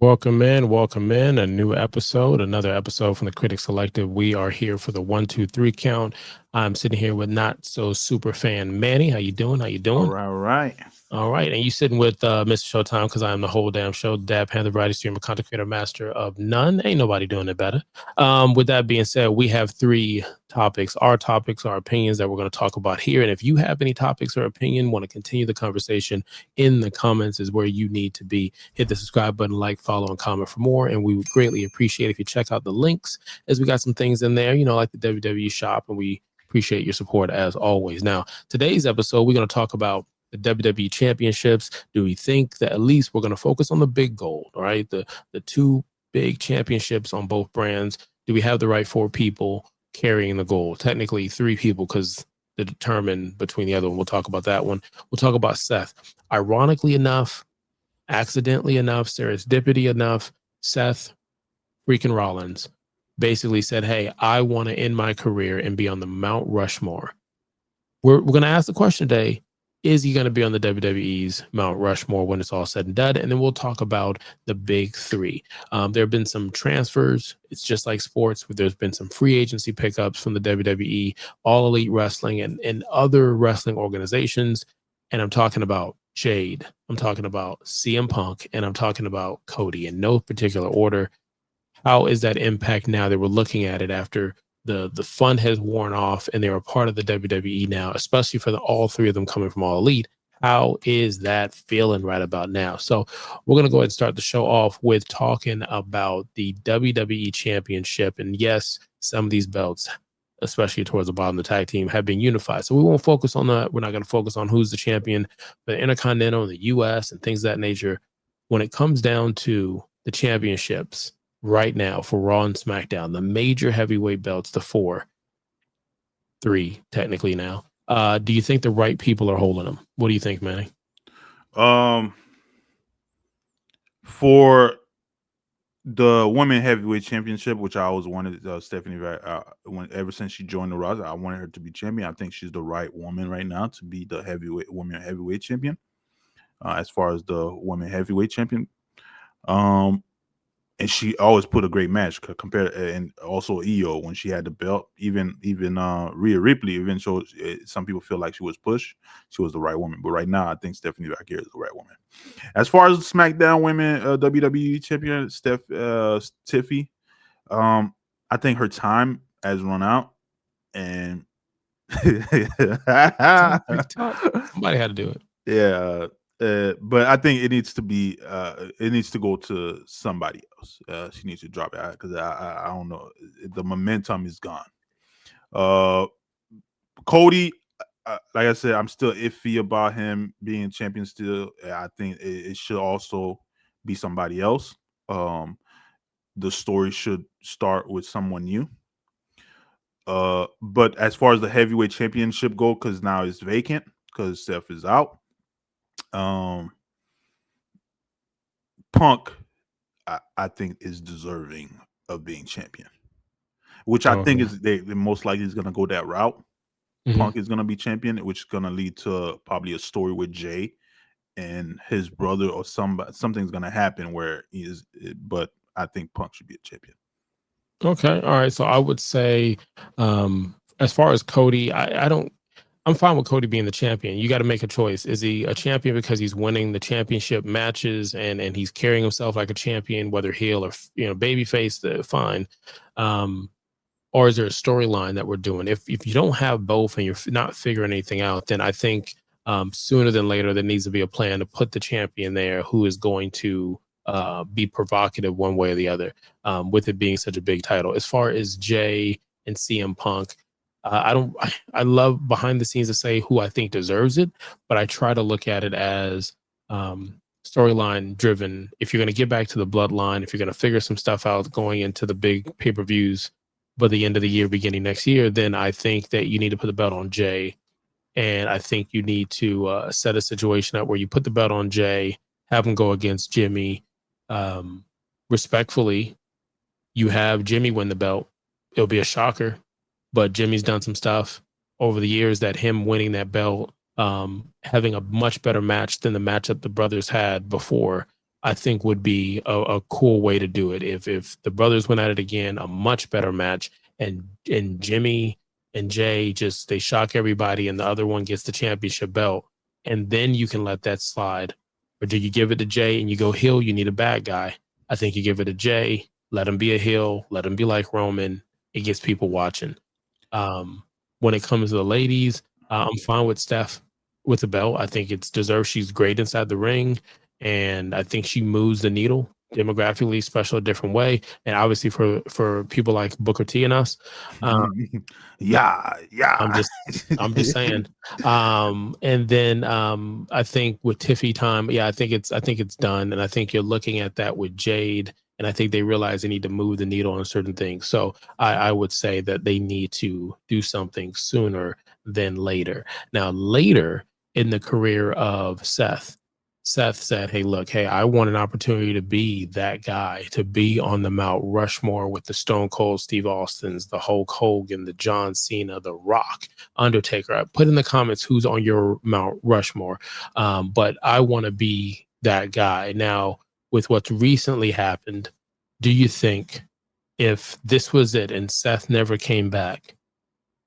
Welcome in. A new episode, another episode from the Critics Collective. We are here for the 1, 2, 3 count. I'm sitting here with not so super fan Manny. How you doing? How you All doing? right, all right. All right, and you sitting with Mr. Showtime because I am the whole damn show. Dab Panther, variety streamer, content creator, master of none. Ain't nobody doing it better. With that being said, we have three topics. Our topics, our opinions that we're going to talk about here. And if you have any topics or opinion, want to continue the conversation in the comments is where you need to be. Hit the subscribe button, like, follow, and comment for more. And we would greatly appreciate if you check out the links as we got some things in there, like the WWE shop, and we appreciate your support as always. Now, today's episode, we're going to talk about the WWE championships. Do we think that at least we're going to focus on the big gold, all right? The two big championships on both brands. Do we have the right four people carrying the gold? Technically, three people because to determine between the other one. We'll talk about that one. We'll talk about Seth. Ironically enough, accidentally enough, serendipity enough, Seth freaking Rollins basically said, hey, I want to end my career and be on the Mount Rushmore. We're going to ask the question today, is he going to be on the WWE's Mount Rushmore when it's all said and done? And then we'll talk about the big three. There have been some transfers. It's just like sports, where there's been some free agency pickups from the WWE, All Elite Wrestling, and other wrestling organizations. And I'm talking about Jade. I'm talking about CM Punk, and I'm talking about Cody in no particular order. How is that impact now that we're looking at it after the fun has worn off and they're a part of the WWE now, especially for all three of them coming from All Elite? How is that feeling right about now? So we're going to go ahead and start the show off with talking about the WWE Championship. And yes, some of these belts, especially towards the bottom of the tag team, have been unified. So we won't focus on that. We're not going to focus on who's the champion, but the Intercontinental, the US, and things of that nature. When it comes down to the championships, right now for Raw and SmackDown, the major heavyweight belts, the three technically now. Do you think the right people are holding them? What do you think, Manny? For the women heavyweight championship, which I always wanted Stephanie, ever since she joined the roster, I wanted her to be champion. I think she's the right woman right now to be the women heavyweight champion. As far as the women heavyweight champion, and she always put a great match compared, and also Io when she had the belt. Even Rhea Ripley, even though some people feel like she was pushed, she was the right woman. But right now, I think Stephanie back here is the right woman. As far as SmackDown Women WWE Champion Tiffy, I think her time has run out, and Somebody had to do it. Yeah. But I think it needs to be it needs to go to somebody else. She needs to drop it because I don't know, the momentum is gone. Cody, like I said, I'm still iffy about him being champion still. I think it should also be somebody else. The story should start with someone new. But as far as the heavyweight championship go, because now it's vacant because Seth is out. Punk, I think, is deserving of being champion, which I think is they most likely is going to go that route. Mm-hmm. Punk is going to be champion, which is going to lead to probably a story with Jay and his brother, or something's going to happen where he is. But I think Punk should be a champion. Okay, all right. So I would say, as far as Cody, I'm fine with Cody being the champion. You got to make a choice. Is he a champion because he's winning the championship matches and he's carrying himself like a champion, whether heel or babyface? Fine. Or is there a storyline that we're doing? If you don't have both and you're not figuring anything out, then I think sooner than later there needs to be a plan to put the champion there who is going to be provocative one way or the other, with it being such a big title. As far as Jay and CM Punk, I love behind the scenes to say who I think deserves it, but I try to look at it as storyline driven. If you're going to get back to the bloodline, if you're going to figure some stuff out going into the big pay-per-views by the end of the year, beginning next year, then I think that you need to put the belt on Jay. And I think you need to set a situation up where you put the belt on Jay, have him go against Jimmy. Respectfully, you have Jimmy win the belt. It'll be a shocker. But Jimmy's done some stuff over the years that him winning that belt, having a much better match than the matchup the brothers had before, I think would be a cool way to do it. If the brothers went at it again, a much better match, and Jimmy and Jay just they shock everybody, and the other one gets the championship belt, and then you can let that slide. Or do you give it to Jay and you go heel? You need a bad guy. I think you give it to Jay, let him be a heel, let him be like Roman. It gets people watching. When it comes to the ladies, I'm fine with Steph with the belt. I think it's deserved. She's great inside the ring, and I think she moves the needle demographically, special a different way. And obviously for people like Booker T and us, yeah. I'm just saying. And then I think with Tiffy time, yeah, I think it's done. And I think you're looking at that with Jade. And I think they realize they need to move the needle on certain things. So I would say that they need to do something sooner than later. Now, later in the career of Seth said, hey, look, hey, I want an opportunity to be that guy, to be on the Mount Rushmore with the Stone Cold Steve Austins, the Hulk Hogan, the John Cena, the Rock, Undertaker. I put in the comments who's on your Mount Rushmore. But I want to be that guy. Now, with what's recently happened, do you think if this was it and Seth never came back,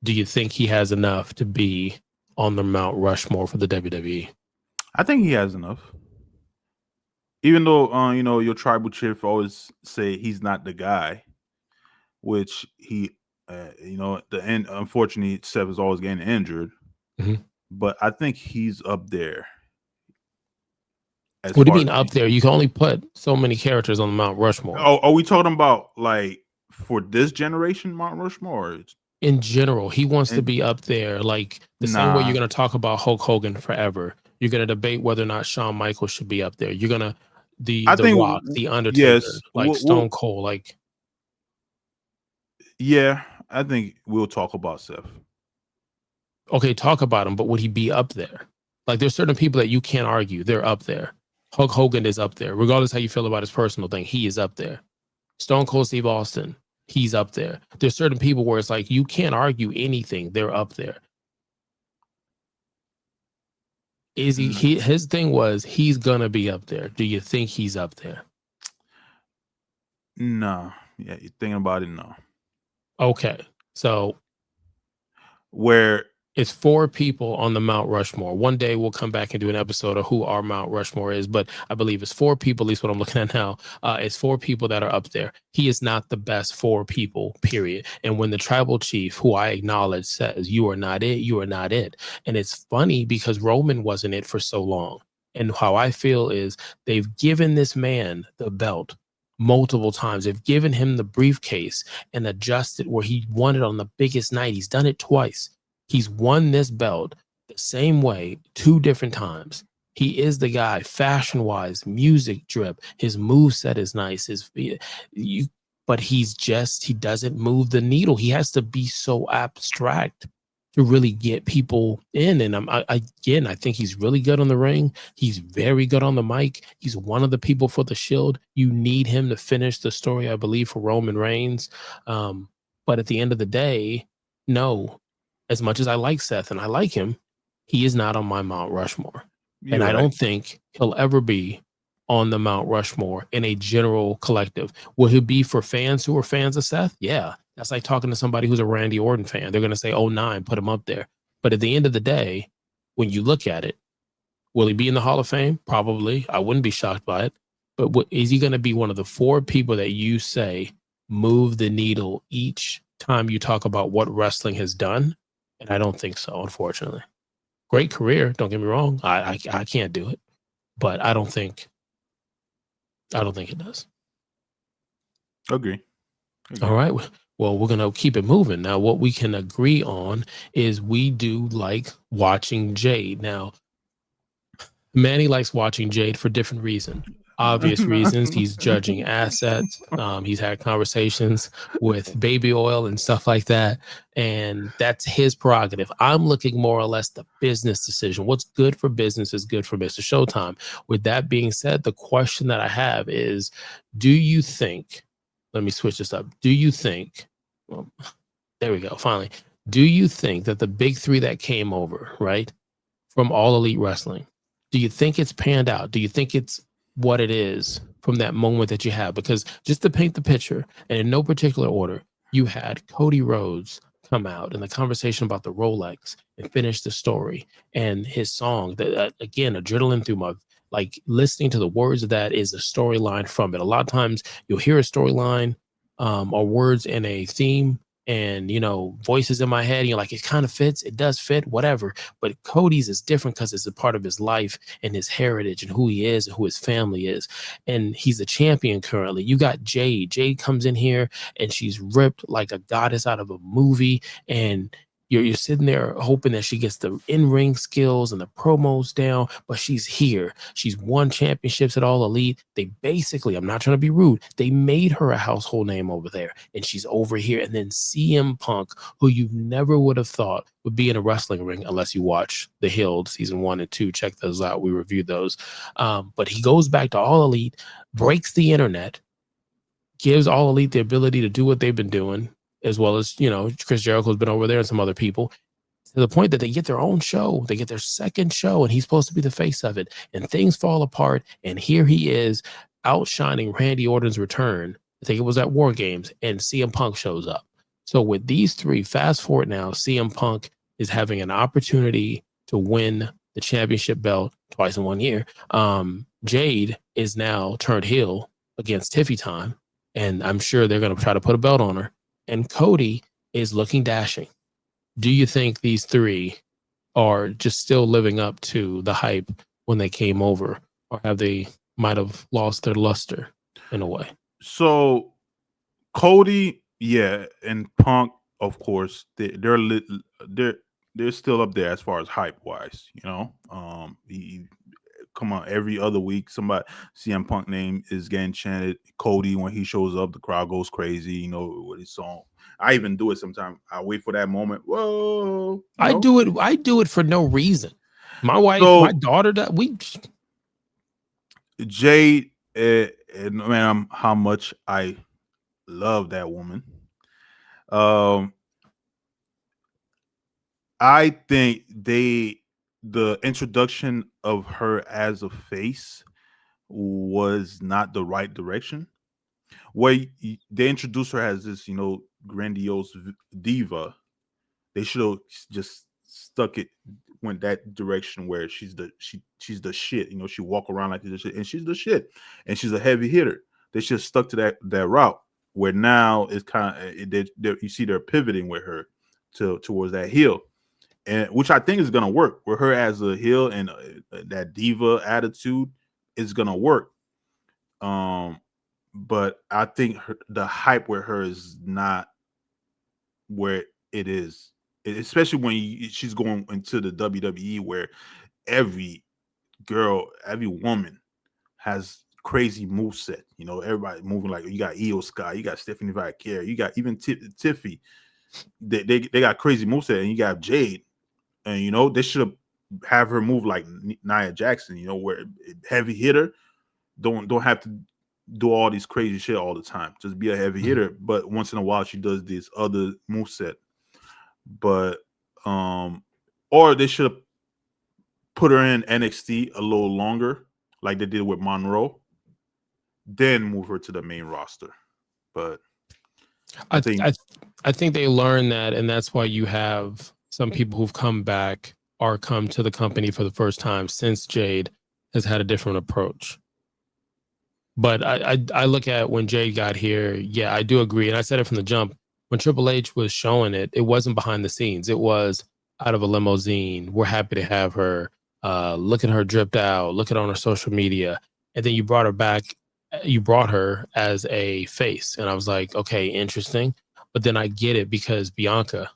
do you think he has enough to be on the Mount Rushmore for the WWE? I think he has enough. Even though your tribal chief always say he's not the guy, which he the end unfortunately Seth is always getting injured. Mhm. But I think he's up there. What do you mean up there? You can only put so many characters on the Mount Rushmore. Oh, are we talking about like for this generation Mount Rushmore? In general, he wants to be up there, like the same way you're going to talk about Hulk Hogan forever. You're going to debate whether or not Shawn Michaels should be up there. You're going to the Rock, the Undertaker, yes, like Stone Cold, like. Yeah, I think we'll talk about Seth. Okay, talk about him, but would he be up there? Like, there's certain people that you can't argue. They're up there. Hulk Hogan is up there. Regardless how you feel about his personal thing, he is up there. Stone Cold Steve Austin, he's up there. There's certain people where it's like, you can't argue anything. They're up there. Is he his thing was he's gonna be up there. Do you think he's up there? No. Yeah, you're thinking about it, no. Okay. So where it's 4 people on the Mount Rushmore. One day we'll come back and do an episode of who our Mount Rushmore is, but I believe it's 4 people, at least what I'm looking at now. It's 4 people that are up there. He is not the best 4 people, period. And when the tribal chief, who I acknowledge, says, you are not it, you are not it. And it's funny because Roman wasn't it for so long. And how I feel is they've given this man the belt multiple times. They've given him the briefcase and adjusted where he won it on the biggest night. He's done it twice. He's won this belt the same way 2 different times. He is the guy, fashion-wise, music drip. His moveset is nice. But he doesn't move the needle. He has to be so abstract to really get people in. And I think he's really good on the ring. He's very good on the mic. He's one of the people for the Shield. You need him to finish the story, I believe, for Roman Reigns. But at the end of the day, no. As much as I like Seth and I like him, he is not on my Mount Rushmore. And I don't think he'll ever be on the Mount Rushmore in a general collective. Will he be for fans who are fans of Seth? Yeah. That's like talking to somebody who's a Randy Orton fan. They're going to say, oh, 9, put him up there. But at the end of the day, when you look at it, will he be in the Hall of Fame? Probably. I wouldn't be shocked by it. But is he going to be one of the 4 people that you say move the needle each time you talk about what wrestling has done? And I don't think so, unfortunately. Great career, don't get me wrong. I can't do it, but I don't think it does. Agree. All right. Well, we're gonna keep it moving. Now, what we can agree on is we do like watching Jade. Now, Manny likes watching Jade for different reasons. Obvious reasons. He's judging assets. He's had conversations with baby oil and stuff like that. And that's his prerogative. I'm looking more or less the business decision. What's good for business is good for Mr. Showtime. With that being said, the question that I have is, do you think, let me switch this up. Do you think, well, there we go, finally. Do you think that the big 3 that came over, right, from All Elite Wrestling, do you think it's panned out? Do you think it's what it is from that moment that you have. Because just to paint the picture, and in no particular order, you had Cody Rhodes come out and the conversation about the Rolex and finish the story and his song that again, adrenaline through my, like, listening to the words of that is a storyline from it. A lot of times you'll hear a storyline or words in a theme and, you know, voices in my head, and you're like, it kind of fits, it does fit, whatever. But Cody's is different because it's a part of his life and his heritage and who he is and who his family is. And he's a champion currently. You got Jade. Jade comes in here and she's ripped like a goddess out of a movie. And you're sitting there hoping that she gets the in-ring skills and the promos down, but she's here. She's won championships at All Elite. They basically, I'm not trying to be rude, they made her a household name over there, and she's over here. And then CM Punk, who you never would have thought would be in a wrestling ring unless you watch The Hill season 1 and 2. Check those out. We reviewed those. But he goes back to All Elite, breaks the internet, gives All Elite the ability to do what they've been doing, as well as, you know, Chris Jericho's been over there and some other people, to the point that they get their own show. They get their second show, and he's supposed to be the face of it. And things fall apart. And here he is outshining Randy Orton's return. I think it was at War Games, and CM Punk shows up. So with these three, fast forward now, CM Punk is having an opportunity to win the championship belt twice in 1 year. Jade is now turned heel against Tiffy Time, and I'm sure they're going to try to put a belt on her. And Cody is looking dashing. Do you think these three are just still living up to the hype when they came over, or have they might have lost their luster in a way? So Cody, yeah, and Punk, of course, they're still up there as far as hype wise. You know, come on, every other week somebody CM Punk name is getting chanted. Cody, when he shows up, the crowd goes crazy. You know, with his song. I even do it sometimes. I wait for that moment. Whoa! I do it for no reason. My wife, my daughter, Jade, and man, how much I love that woman. I think the introduction of her as a face was not the right direction. Where they introduced her as this, you know, grandiose diva, they should have just stuck it, went that direction where she's the shit. You know, she walk around like this shit, and she's the shit, and she's a heavy hitter. They should have stuck to that route. Where now it's kind of you see they're pivoting with her towards that heel, and which I think is gonna work. With her as a heel and that diva attitude is gonna work. But I think the hype with her is not where it is, especially when she's going into the WWE, where every girl, every woman has crazy moveset. You know, everybody moving like, you got Io Sky, you got Stephanie Valkyrie, you got even Tiffy. They got crazy moveset, and you got Jade, and you know they should have her move like Nia Jackson. You know, where heavy hitter don't have to do all these crazy shit all the time. Just be a heavy hitter, but once in a while she does this other moveset. But or they should have put her in NXT a little longer, like they did with Monroe, then move her to the main roster. But I think they learned that, and that's why you have some people who've come back or come to the company for the first time since Jade has had a different approach. But I look at when Jade got here, yeah, I do agree. And I said it from the jump. When Triple H was showing it, it wasn't behind the scenes. It was out of a limousine. We're happy to have her. Look at her dripped out. Look at her on her social media. And then you brought her back. You brought her as a face. And I was like, okay, interesting. But then I get it, because Bianca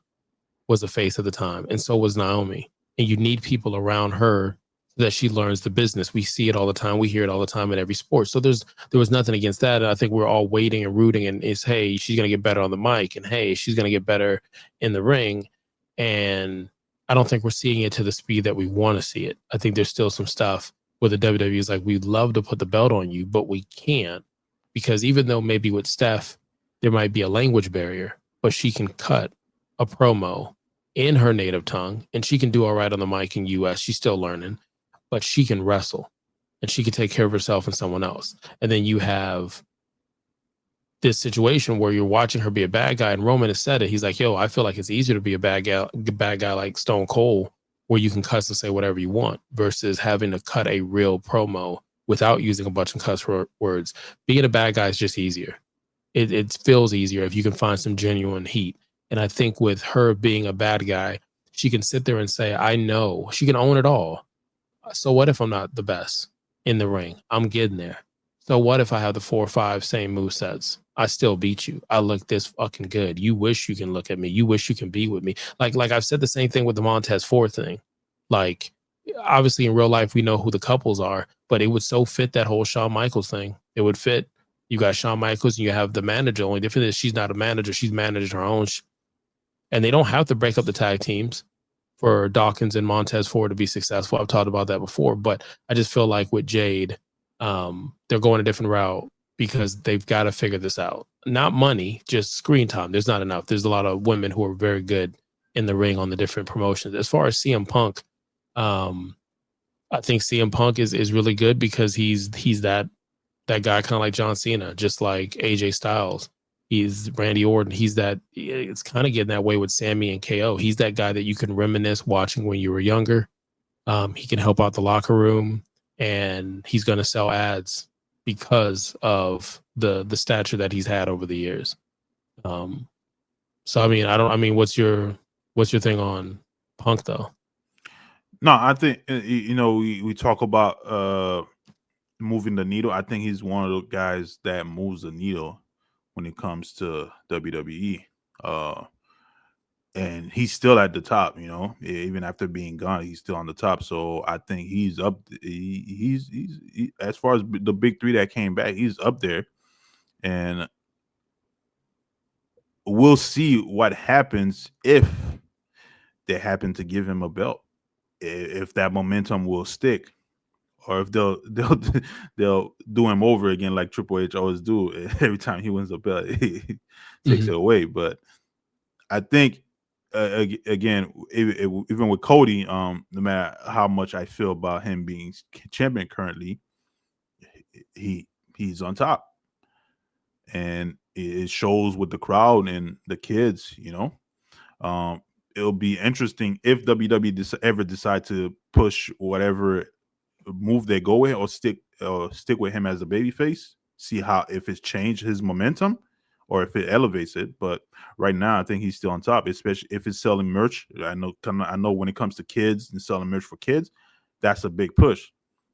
was a face at the time, and so was Naomi. And you need people around her that she learns the business. We see it all the time. We hear it all the time in every sport. So there was nothing against that. And I think we're all waiting and rooting, and it's, hey, she's going to get better on the mic, and hey, she's going to get better in the ring. And I don't think we're seeing it to the speed that we want to see it. I think there's still some stuff where the WWE is like, we'd love to put the belt on you, but we can't, because even though maybe with Steph, there might be a language barrier, but she can cut a promo in her native tongue, and she can do all right on the mic in US. She's still learning, but she can wrestle. and she could take care of herself and someone else. And then you have this situation where you're watching her be a bad guy, and Roman has said it. He's like, yo, I feel like it's easier to be a bad guy like Stone Cold, where you can cuss and say whatever you want, versus having to cut a real promo without using a bunch of cuss words. Being a bad guy is just easier. It feels easier if you can find some genuine heat. And I think with her being a bad guy, she can sit there and say, I know. She can own it all. So what if I'm not the best in the ring? I'm getting there. So what if I have the 4 or 5 same movesets? I still beat you. I look this fucking good. You wish you can look at me. You wish you can be with me. Like I've said the same thing with the Montez Ford thing. Like, obviously in real life, we know who the couples are, but it would so fit that whole Shawn Michaels thing. It would fit. You got Shawn Michaels and you have the manager. Only difference is she's not a manager. She's managed her own. And they don't have to break up the tag teams for Dawkins and Montez Ford to be successful. I've talked about that before, but I just feel like with Jade, they're going a different route because they've got to figure this out. Not money, just screen time. There's not enough. There's a lot of women who are very good in the ring on the different promotions. As far as CM Punk, I think CM Punk is really good because he's that guy, kind of like John Cena, just like AJ Styles. He's Randy Orton. He's that. It's kind of getting that way with Sammy and KO. He's that guy that you can reminisce watching when you were younger. He can help out the locker room, and he's going to sell ads because of the stature that he's had over the years. So I mean, what's your thing on Punk though? No, I think we talk about moving the needle. I think he's one of the guys that moves the needle when it comes to WWE. And he's still at the top, even after being gone, he's still on the top. So I think he's up. He's as far as the big 3 that came back, he's up there, and we'll see what happens if they happen to give him a belt, if that momentum will stick, or if they'll do him over again like Triple H always do. Every time he wins a belt, he takes it away. But I think again, even with Cody, no matter how much I feel about him being champion currently, he's on top, and it shows with the crowd and the kids. It'll be interesting if WWE ever decide to push whatever move they go with, or stick with him as a babyface. See if it's changed his momentum or if it elevates it. But right now, I think he's still on top, especially if it's selling merch. I know when it comes to kids and selling merch for kids, that's a big push.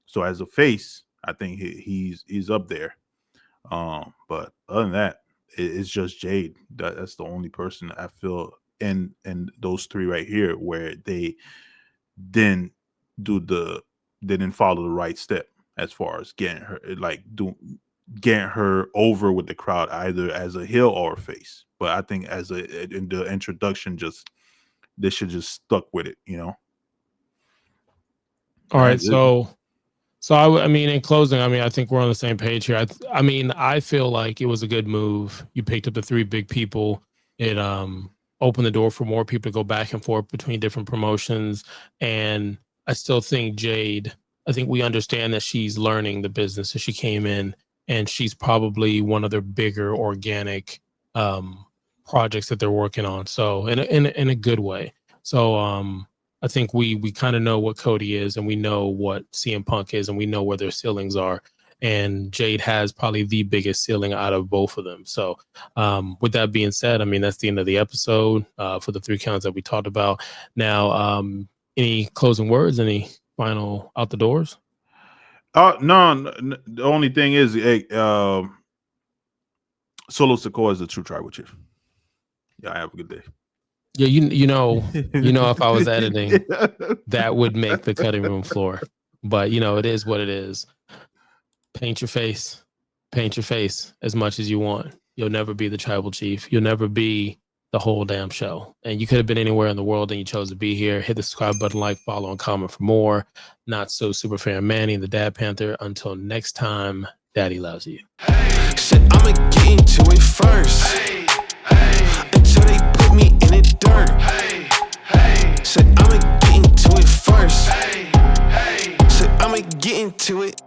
So as a face, I think he's up there. But other than that, it's just Jade. That's the only person I feel in those 3 right here where they didn't follow the right step as far as getting her over with the crowd, either as a heel or a face. But I think in the introduction, they should just stuck with it, All right, so I mean, in closing, I think we're on the same page here. I feel like it was a good move. You picked up the 3 big people. It opened the door for more people to go back and forth between different promotions. And I still think Jade, I think we understand that she's learning the business. So she came in, and she's probably one of their bigger organic projects that they're working on. So in a good way. So I think we kind of know what Cody is, and we know what CM Punk is, and we know where their ceilings are. And Jade has probably the biggest ceiling out of both of them. So with that being said, that's the end of the episode for the 3 counts that we talked about. Now, any closing words? Any final out the doors? No. The only thing is, Solo Sikoa is a true tribal chief. Yeah, have a good day. Yeah, you know, if I was editing, that would make the cutting room floor. But it is what it is. Paint your face as much as you want. You'll never be the tribal chief. You'll never be the whole damn show. And you could have been anywhere in the world and you chose to be here. Hit the subscribe button, like, follow, and comment for more. Not so super fan Manny and the Dad Panther. Until next time, Daddy loves you. Shit, I'ma get into it first. Until they put me in the dirt. Shit, I'ma get into it first. Shit, I'ma get into it.